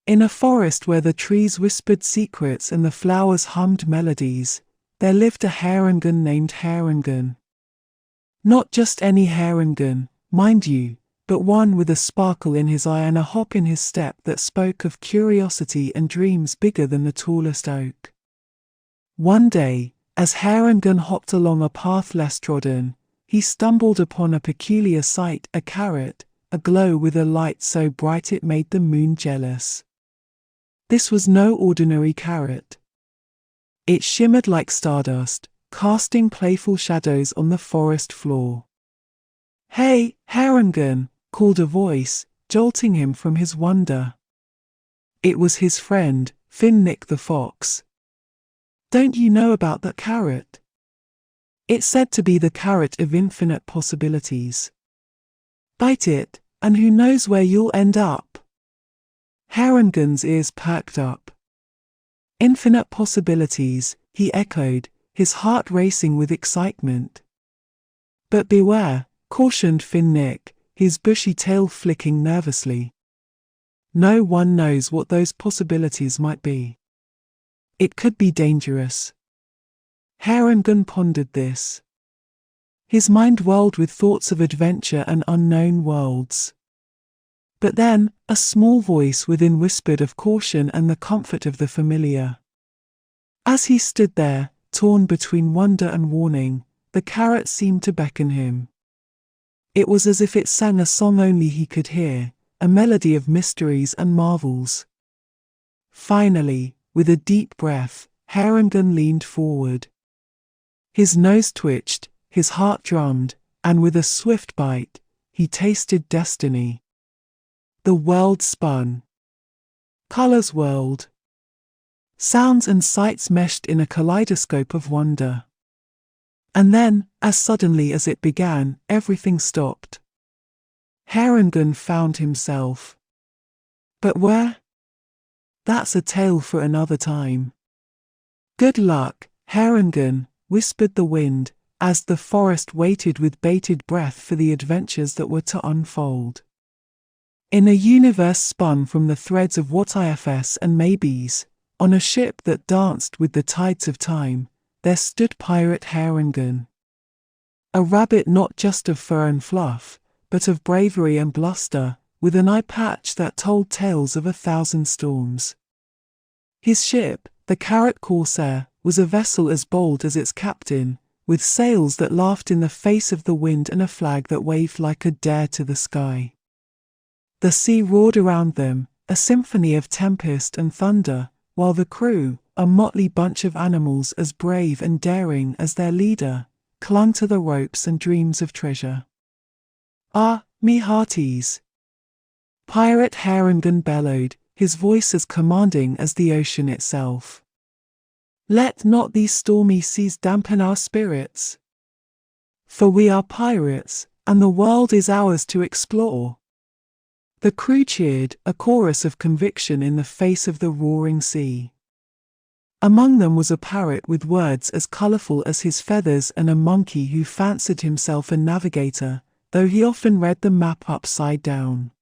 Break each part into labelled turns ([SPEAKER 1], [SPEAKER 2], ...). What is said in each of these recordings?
[SPEAKER 1] In a forest where the trees whispered secrets and the flowers hummed melodies, there lived a Harengon named Harengon. Not just any Harengon, mind you, but one with a sparkle in his eye and a hop in his step that spoke of curiosity and dreams bigger than the tallest oak. One day, as Harengon hopped along a path less trodden, he stumbled upon a peculiar sight, a carrot, aglow with a light so bright it made the moon jealous. This was no ordinary carrot. It shimmered like stardust, casting playful shadows on the forest floor. "Hey, Harengon!" called a voice, jolting him from his wonder. It was his friend, Finnick the fox. "Don't you know about that carrot? It's said to be the carrot of infinite possibilities. Bite it, and who knows where you'll end up?" Harengon's ears perked up. "Infinite possibilities," he echoed, his heart racing with excitement. "But beware," cautioned Finnick, his bushy tail flicking nervously. "No one knows what those possibilities might be. It could be dangerous." Harengon pondered this. His mind whirled with thoughts of adventure and unknown worlds. But then, a small voice within whispered of caution and the comfort of the familiar. As he stood there, torn between wonder and warning, the carrot seemed to beckon him. It was as if it sang a song only he could hear, a melody of mysteries and marvels. Finally, with a deep breath, Harengon leaned forward. His nose twitched, his heart drummed, and with a swift bite, he tasted destiny. The world spun. Colors whirled. Sounds and sights meshed in a kaleidoscope of wonder. And then, as suddenly as it began, everything stopped. Harengon found himself. But where? That's a tale for another time. "Good luck, Harengon," whispered the wind, as the forest waited with bated breath for the adventures that were to unfold. In a universe spun from the threads of what ifs and maybes, on a ship that danced with the tides of time, there stood Pirate Harengon. A rabbit not just of fur and fluff, but of bravery and bluster, with an eye patch that told tales of 1,000 storms. His ship, the Carrot Corsair, was a vessel as bold as its captain, with sails that laughed in the face of the wind and a flag that waved like a dare to the sky. The sea roared around them, a symphony of tempest and thunder, while the crew, a motley bunch of animals as brave and daring as their leader, clung to the ropes and dreams of treasure. "Ah, me hearties!" Pirate Harengon bellowed, his voice as commanding as the ocean itself. "Let not these stormy seas dampen our spirits. For we are pirates, and the world is ours to explore." The crew cheered, a chorus of conviction in the face of the roaring sea. Among them was a parrot with words as colorful as his feathers and a monkey who fancied himself a navigator, though he often read the map upside down.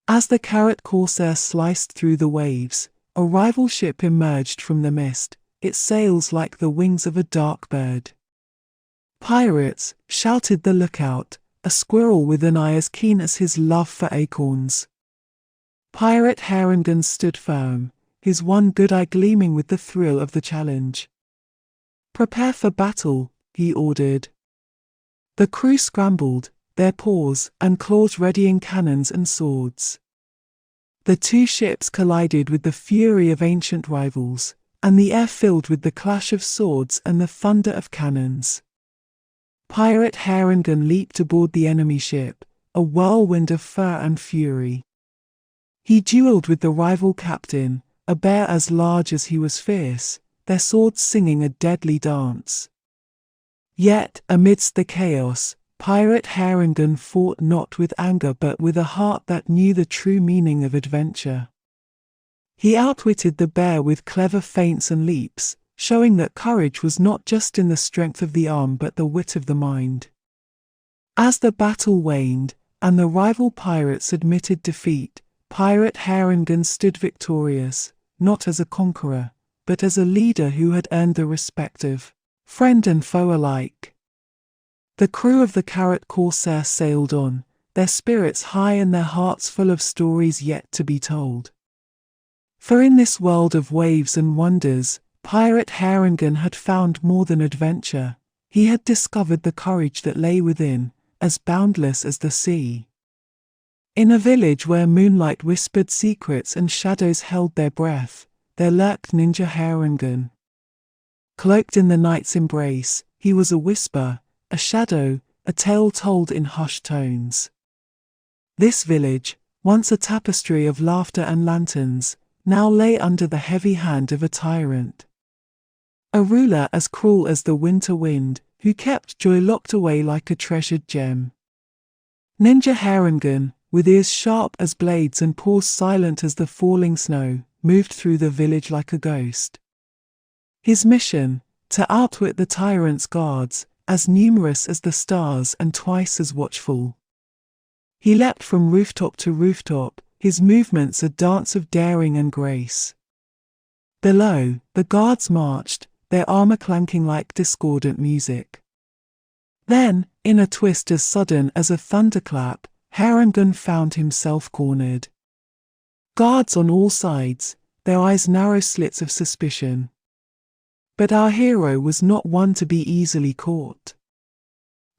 [SPEAKER 1] As the Carrot Corsair sliced through the waves, a rival ship emerged from the mist, its sails like the wings of a dark bird. "Pirates!" shouted the lookout, a squirrel with an eye as keen as his love for acorns. Pirate Harengon stood firm, his one good eye gleaming with the thrill of the challenge. "Prepare for battle," he ordered. The crew scrambled, their paws and claws readying cannons and swords. The two ships collided with the fury of ancient rivals, and the air filled with the clash of swords and the thunder of cannons. Pirate Harengon leaped aboard the enemy ship, a whirlwind of fur and fury. He dueled with the rival captain, a bear as large as he was fierce, their swords singing a deadly dance. Yet, amidst the chaos, Pirate Harengon fought not with anger but with a heart that knew the true meaning of adventure. He outwitted the bear with clever feints and leaps, showing that courage was not just in the strength of the arm but the wit of the mind. As the battle waned, and the rival pirates admitted defeat, Pirate Harengon stood victorious, not as a conqueror, but as a leader who had earned the respect of friend and foe alike. The crew of the Carrot Corsair sailed on, their spirits high and their hearts full of stories yet to be told. For in this world of waves and wonders, Pirate Harengon had found more than adventure. He had discovered the courage that lay within, as boundless as the sea. In a village where moonlight whispered secrets and shadows held their breath, there lurked Ninja Harengon. Cloaked in the night's embrace, he was a whisper, a shadow, a tale told in hushed tones. This village, once a tapestry of laughter and lanterns, now lay under the heavy hand of a tyrant. A ruler as cruel as the winter wind, who kept joy locked away like a treasured gem. Ninja Harengon, with ears sharp as blades and paws silent as the falling snow, moved through the village like a ghost. His mission, to outwit the tyrant's guards, as numerous as the stars and twice as watchful. He leapt from rooftop to rooftop, his movements a dance of daring and grace. Below, the guards marched, their armor clanking like discordant music. Then, in a twist as sudden as a thunderclap, Harengon found himself cornered. Guards on all sides, their eyes narrow slits of suspicion. But our hero was not one to be easily caught.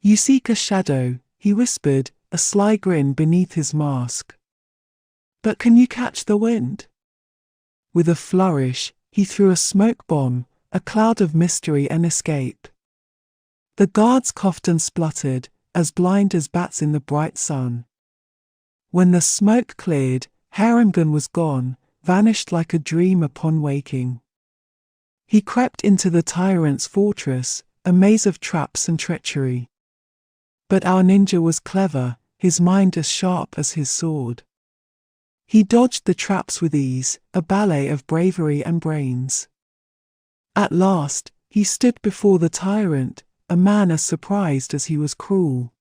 [SPEAKER 1] "You seek a shadow," he whispered, a sly grin beneath his mask. "But can you catch the wind?" With a flourish, he threw a smoke bomb, a cloud of mystery and escape. The guards coughed and spluttered, as blind as bats in the bright sun. When the smoke cleared, Harengon was gone, vanished like a dream upon waking. He crept into the tyrant's fortress, a maze of traps and treachery. But our ninja was clever, his mind as sharp as his sword. He dodged the traps with ease, a ballet of bravery and brains. At last, he stood before the tyrant, a man as surprised as he was cruel.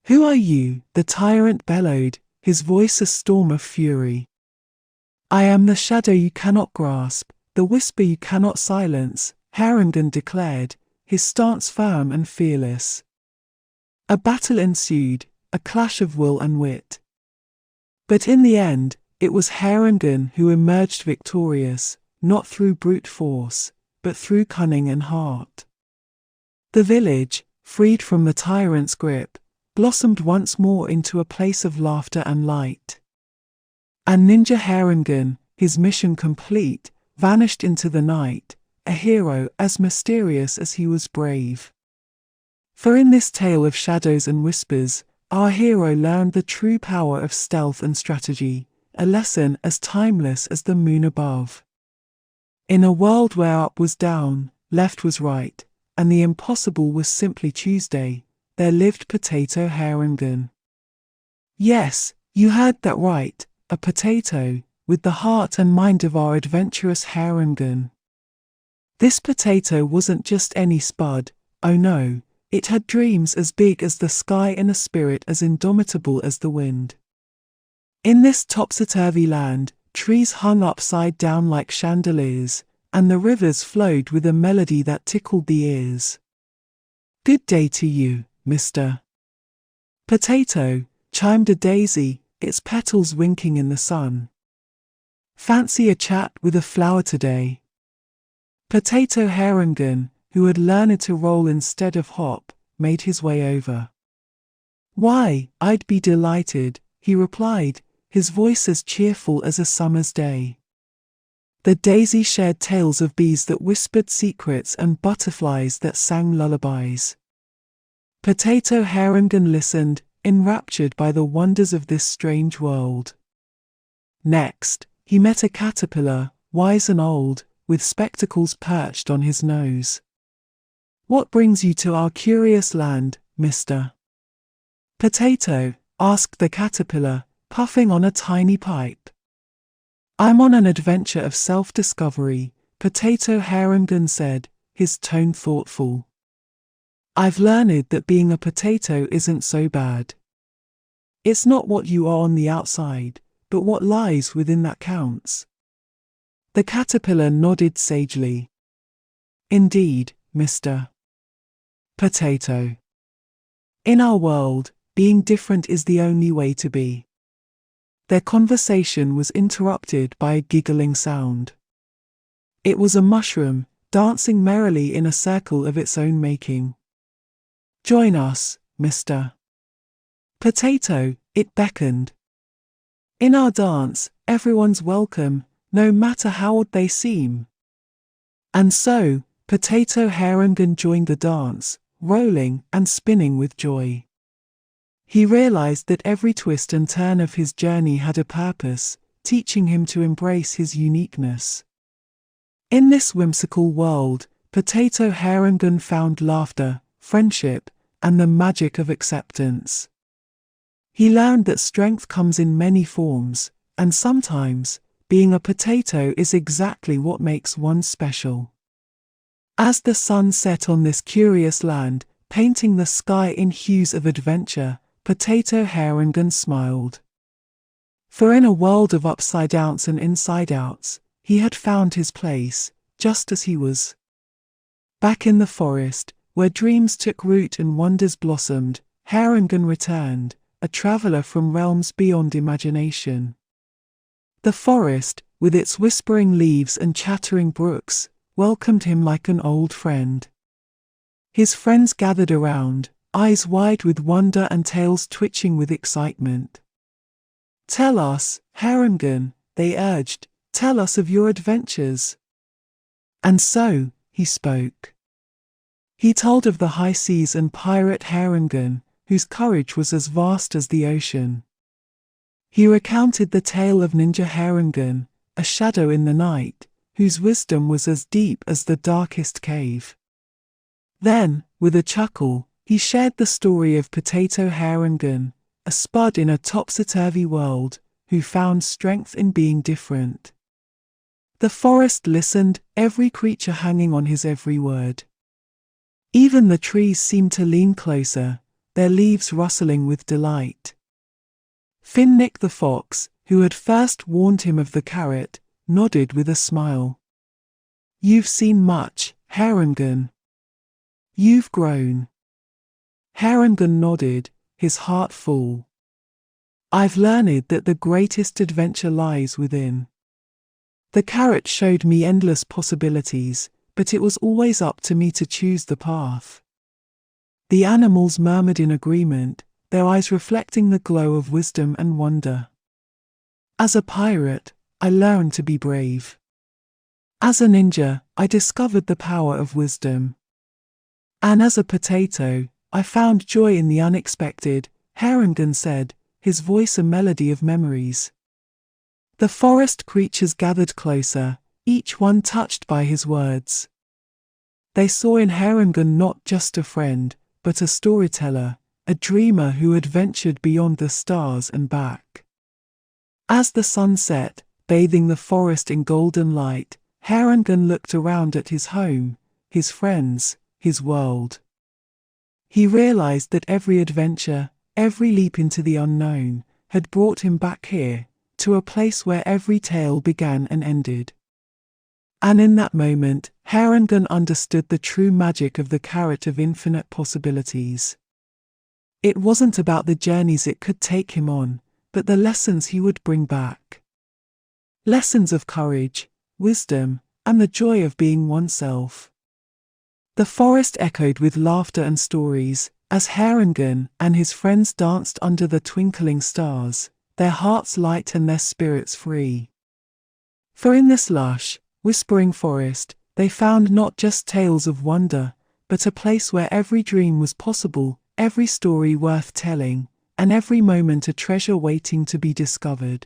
[SPEAKER 1] "Who are you?" the tyrant bellowed, his voice a storm of fury. "I am the shadow you cannot grasp, the whisper you cannot silence," Harengon declared, his stance firm and fearless. A battle ensued, a clash of will and wit. But in the end, it was Harengon who emerged victorious, not through brute force, but through cunning and heart. The village, freed from the tyrant's grip, blossomed once more into a place of laughter and light. And Ninja Harengon, his mission complete, vanished into the night, a hero as mysterious as he was brave. For in this tale of shadows and whispers, our hero learned the true power of stealth and strategy, a lesson as timeless as the moon above. In a world where up was down, left was right, and the impossible was simply Tuesday, there lived Potato Harengon. Yes, you heard that right, a potato, with the heart and mind of our adventurous Harengon. This potato wasn't just any spud, oh no, it had dreams as big as the sky and a spirit as indomitable as the wind. In this topsy-turvy land, trees hung upside down like chandeliers, and the rivers flowed with a melody that tickled the ears. "Good day to you, Mr. Potato," chimed a daisy, its petals winking in the sun. "Fancy a chat with a flower today?" Potato Harengon, who had learned to roll instead of hop, made his way over. "Why, I'd be delighted," he replied, his voice as cheerful as a summer's day. The daisy shared tales of bees that whispered secrets and butterflies that sang lullabies. Potato Harengon listened, enraptured by the wonders of this strange world. Next, he met a caterpillar, wise and old, with spectacles perched on his nose. "What brings you to our curious land, Mr. Potato?" asked the caterpillar, puffing on a tiny pipe. "I'm on an adventure of self-discovery," Potato Harengon said, his tone thoughtful. "I've learned that being a potato isn't so bad. It's not what you are on the outside, but what lies within that counts. The caterpillar nodded sagely. Indeed, Mr. Potato. In our world, being different is the only way to be. Their conversation was interrupted by a giggling sound. It was a mushroom, dancing merrily in a circle of its own making. Join us, Mr. Potato, it beckoned. In our dance, everyone's welcome, no matter how odd they seem. And so, Potato Harengon joined the dance, rolling and spinning with joy. He realized that every twist and turn of his journey had a purpose, teaching him to embrace his uniqueness. In this whimsical world, Potato Harengon found laughter, friendship, and the magic of acceptance. He learned that strength comes in many forms, and sometimes, being a potato is exactly what makes one special. As the sun set on this curious land, painting the sky in hues of adventure, Potato Harengon smiled. For in a world of upside-downs and inside-outs, he had found his place, just as he was. Back in the forest, where dreams took root and wonders blossomed, Harengon returned, a traveler from realms beyond imagination. The forest, with its whispering leaves and chattering brooks, welcomed him like an old friend. His friends gathered around, eyes wide with wonder and tails twitching with excitement. Tell us, Harengon, they urged, tell us of your adventures. And so, he spoke. He told of the high seas and pirate Harengon, whose courage was as vast as the ocean. He recounted the tale of Ninja Harengon, a shadow in the night, whose wisdom was as deep as the darkest cave. Then, with a chuckle, he shared the story of Potato Harengon, a spud in a topsy-turvy world, who found strength in being different. The forest listened, every creature hanging on his every word. Even the trees seemed to lean closer, their leaves rustling with delight. Finnick the fox, who had first warned him of the carrot, nodded with a smile. You've seen much, Harengon. You've grown. Harengon nodded, his heart full. I've learned that the greatest adventure lies within. The carrot showed me endless possibilities, but it was always up to me to choose the path. The animals murmured in agreement, their eyes reflecting the glow of wisdom and wonder. As a pirate, I learned to be brave. As a ninja, I discovered the power of wisdom. And as a potato, I found joy in the unexpected, Harengon said, his voice a melody of memories. The forest creatures gathered closer, each one touched by his words. They saw in Harengon not just a friend, but a storyteller, a dreamer who adventured beyond the stars and back. As the sun set, bathing the forest in golden light, Harengon looked around at his home, his friends, his world. He realized that every adventure, every leap into the unknown, had brought him back here, to a place where every tale began and ended. And in that moment, Harengon understood the true magic of the carrot of infinite possibilities. It wasn't about the journeys it could take him on, but the lessons he would bring back. Lessons of courage, wisdom, and the joy of being oneself. The forest echoed with laughter and stories, as Harengon and his friends danced under the twinkling stars, their hearts light and their spirits free. For in this lush, whispering forest, they found not just tales of wonder, but a place where every dream was possible, every story worth telling, and every moment a treasure waiting to be discovered.